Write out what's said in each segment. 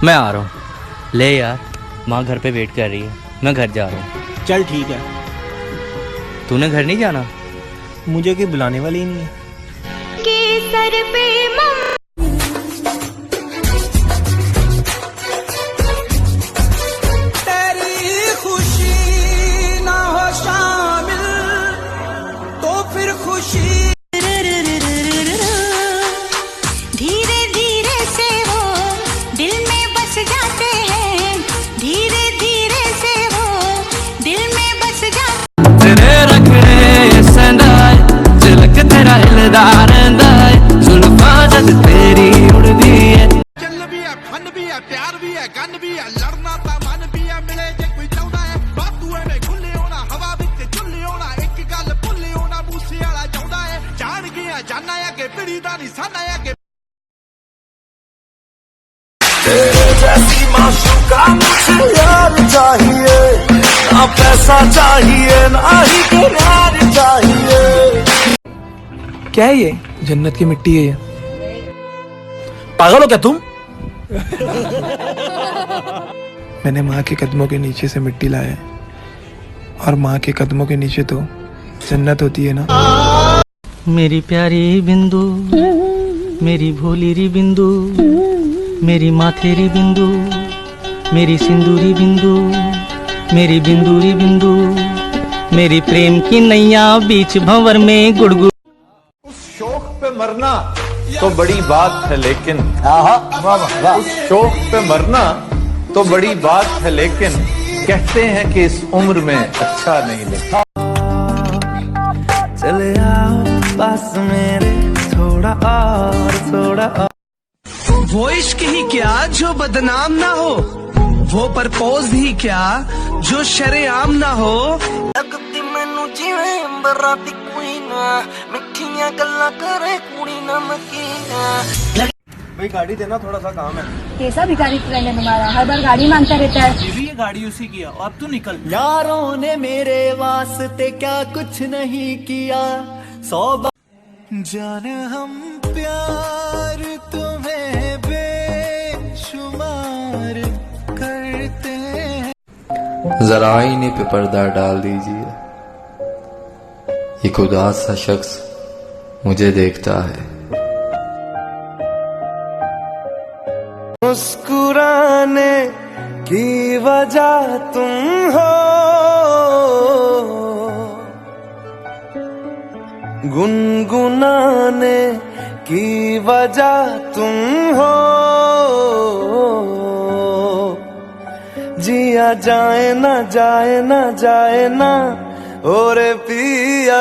मैं आ रहा हूँ। ले यार, माँ घर पे वेट कर रही है, मैं घर जा रहा हूँ। चल ठीक है। तूने घर नहीं जाना? मुझे कोई बुलाने वाली ही नहीं है। के सर पे तेरी खुशी ना हो शामिल तो फिर खुशी धीरे धीरे से वो दिल में बस जाते हैं, धीरे धीरे से वो दिल में बस जाते। तेरे रखने संदाय झलक तेरा हिलदा रहंदा है, जुल्फां जद तेरी उड़दी है। चल भी है, फन भी है, प्यार भी है, गन भी है, लड़ना ता मन भी है, मिले जे कोई चाहता है बातूए में खुले होना, हवा विच चुल्ले होना, एक गल भुल्ले होना, मूसे वाला चाहता है जान गया जाना है कि पीड़ी दा निशाना है कि तेरे जैसी माशूका मुझे यार चाहिए, ना पैसा चाहिए ना ही प्यार चाहिए। क्या है ये? जन्नत की मिट्टी है ये। पागल हो क्या तुम? मैंने माँ के कदमों के नीचे से मिट्टी लाया है, और माँ के कदमों के नीचे तो जन्नत होती है ना। मेरी प्यारी बिंदु, मेरी भोली री बिंदु, मेरी माथेरी बिंदु, मेरी सिंदूरी बिंदु, मेरी बिंदूरी बिंदु, मेरी प्रेम की नैया बीच भंवर में गुड़गुड़। उस शौक पे मरना तो बड़ी बात है, लेकिन उस शौक पे मरना तो बड़ी बात है, लेकिन कहते हैं कि इस उम्र में अच्छा नहीं लगता। चले आओ पास मेरे, थोड़ा और थोड़ा और। वो इश्क ही क्या जो बदनाम ना हो, वो परपोज ही क्या जो शरेआम ना हो। लगती मैनू जिवें अंबरां दी कोई ना, मिठियां गल्लां करे कुड़ी नमकीन। भाई गाड़ी देना, थोड़ा सा काम है। कैसा भिखारी फ्रेंड है तुम्हारा, हर बार गाड़ी मांगता रहता है। ये भी ये गाड़ी उसी की है, अब तू निकल। यारों ने मेरे वास्ते क्या कुछ नहीं किया, 100 जान हम प्यार तुम्हें बेशुमार करते हैं। जरा आईने पे पर्दा डाल दीजिए, एक उदास सा शख्स मुझे देखता है। मुस्कुराने की वजह तुम हो, गुनगुनाने की वजह तुम हो, जिया जाए ना जाए ना जाए ना और पिया।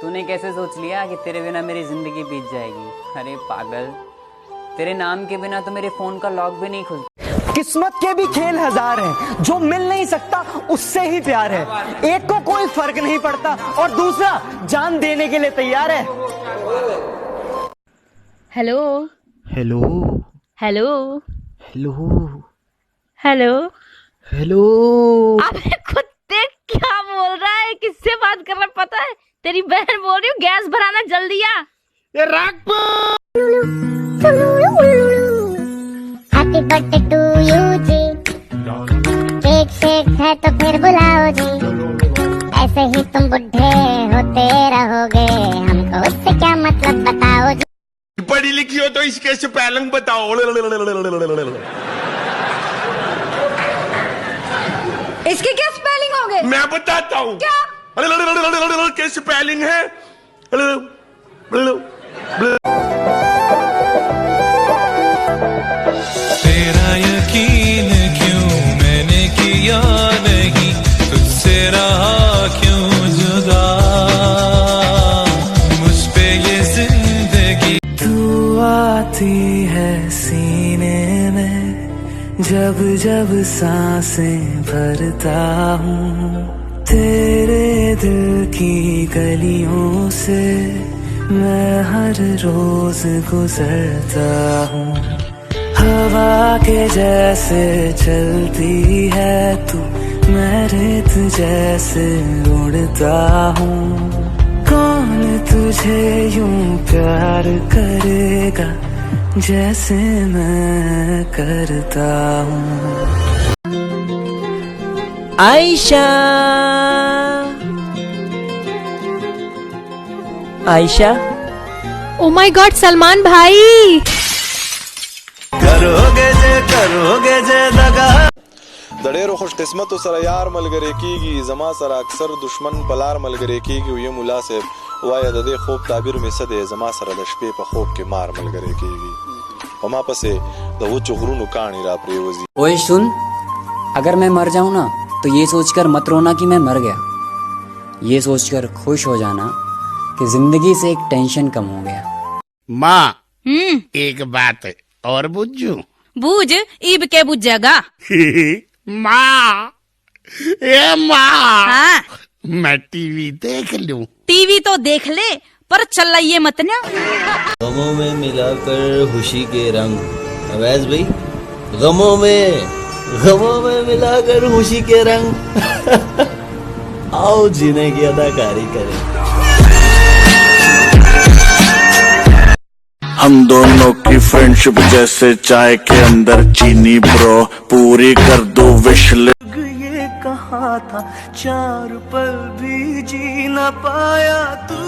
तूने कैसे सोच लिया कि तेरे बिना मेरी जिंदगी बीत जाएगी? अरे पागल, तेरे नाम के बिना तो मेरे फोन का लॉक भी नहीं खुलता। किस्मत के भी खेल हजार हैं, जो मिल नहीं सकता उससे ही प्यार है। एक को कोई फर्क नहीं पड़ता और दूसरा जान देने के लिए तैयार है। Hello hello hello hello hello hello. अबे कुत्ते, क्या बोल रहा है? किससे बात कर रहा है पता है? तेरी बहन बोल रही हूँ, गैस भराना जल्दी आ। हैप्पी बर्थडे टू यू जी, केक शेक है तो फिर बुलाओ जी, ऐसे ही तुम बुढ़े होते रहोगे, हमको उससे क्या मतलब बताओ जी। पढ़ी लिखी हो तो इसके स्पेलिंग बताओ। इसके क्या स्पेलिंग हो गए? मैं बताता हूँ क्या? क्या स्पेलिंग है? तेरा यकीन क्यों मैंने किया नहीं, तुझसे रहा क्यों जुदा, मुझ पे ये जिंदगी। तू आती है सीने में जब जब सांसें भरता हूँ, तेरे दिल की गलियों से मैं हर रोज गुजरता हूँ। हवा के जैसे चलती है तू, मैं रेत जैसे उड़ता हूँ। कौन तुझे यूं प्यार करेगा जैसे मैं करता हूँ। Ayesha, Ayesha. Oh my God Salman भाई, करोगे जे दगा। दड़ेरो खुशकिस्मत सर यार मलगरे कीगी, जमा सर अक्सर दुश्मन पलार मलगरे कीगी। ये मुला से वाया ददे खूब ताबीर में सदे, जमा सर दशपे पर खूब के मार मलगरे कीगी। वमा पसे द वो चुगरुन कानी रा प्रेवजी। ओए सुन, अगर मैं मर जाऊं ना तो ये सोचकर मत रोना कि मैं मर गया। ये सोचकर खुश हो जाना कि जिंदगी से एक टेंशन कम हो गया। माँ, एक बात और बुझू। बूझ ईब के बुझेगा। माँ, ए माँ, हाँ? मैं टीवी देख लूं? टीवी तो देख ले, पर चलाइए मत ना। गमों में मिलाकर खुशी के रंग। अवैस भाई, गमों में मिलाकर खुशी के रंग। आओ जीने की अदाकारी करें। हम दोनों की फ्रेंडशिप जैसे चाय के अंदर चीनी ब्रो, पूरी कर दो विश लिस्ट। ये कहा था 4 पल भी जी न पाया तू,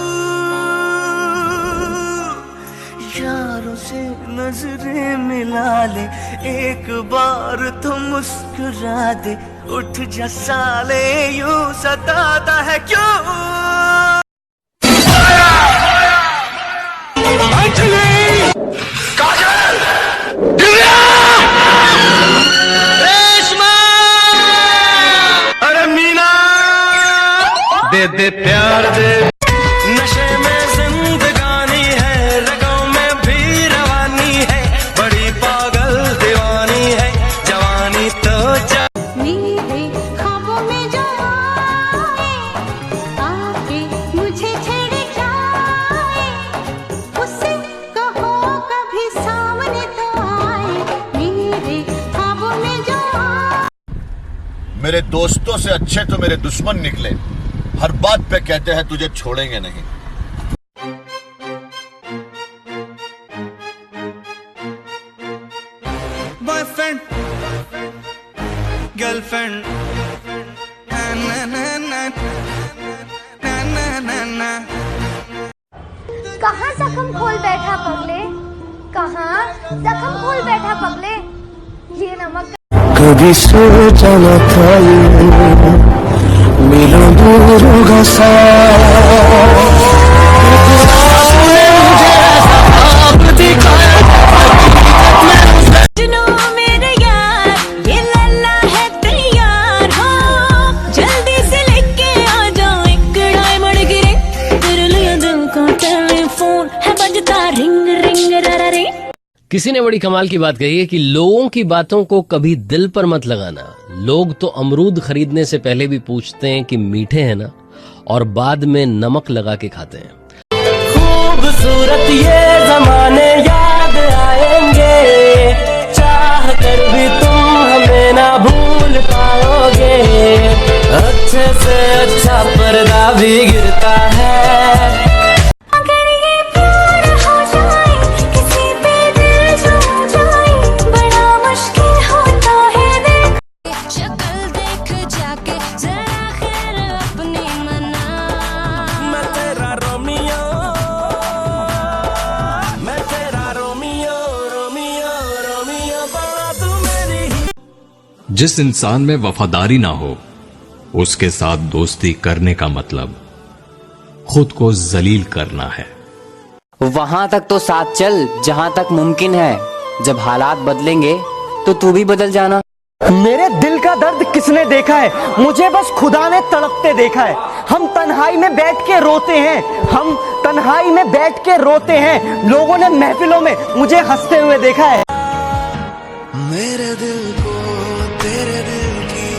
यारों से नजरें मिला ले, एक बार तो मुस्कुरा दे, उठ जा साले यूं सताता है क्यों। दे प्यार दे। नशे में जिंदगानी है, रगों में भी रवानी है, बड़ी पागल दीवानी है जवानी तो मेरे ख्वाबों में जो आए, आके मुझे छेड़ जाए, उससे कहो कभी सामने तो आए, मेरे ख्वाबों में जो आए। मेरे दोस्तों से अच्छे तो मेरे दुश्मन निकले, हर बात पे कहते हैं तुझे छोड़ेंगे नहीं। बॉयफ्रेंड, गर्लफ्रेंड, कहाँ जख्म खोल बैठा पगले, कहाँ जख्म खोल बैठा पगले, ये नमक। कभी सोचा न था मेरा दूर होगा मेरे यार, ये लल्ला है तैयार हो, जल्दी से लेके आ जाओ एक डायमंड गिरे, तेरे लिए दिल का टेलीफोन है बजता रिंग रिंग रा रे। किसी ने बड़ी कमाल की बात कही है कि लोगों की बातों को कभी दिल पर मत लगाना। लोग तो अमरूद खरीदने से पहले भी पूछते हैं कि मीठे हैं ना, और बाद में नमक लगा के खाते हैं। खूबसूरत ये जमाने याद आएंगे, चाह कर भी तुम हमें ना भूल पाओगे। अच्छे से अच्छा पर्दा भी गिरता है। जिस इंसान में वफादारी ना हो, उसके साथ दोस्ती करने का मतलब खुद को जलील करना है। वहां तक तो साथ चल जहां तक मुमकिन है, जब हालात बदलेंगे तो तू भी बदल जाना। मेरे दिल का दर्द किसने देखा है, मुझे बस खुदा ने तड़पते देखा है। हम तन्हाई में बैठ के रोते हैं, हम तन्हाई में बैठ के रोते हैं, लोगों ने महफिलों में मुझे हंसते हुए देखा है। मेरे दिल को तेरे दिल की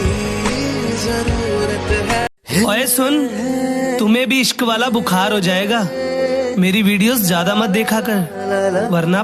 जरूरत है। ओए सुन, तुम्हें भी इश्क वाला बुखार हो जाएगा। मेरी वीडियोस ज्यादा मत देखा कर, वरना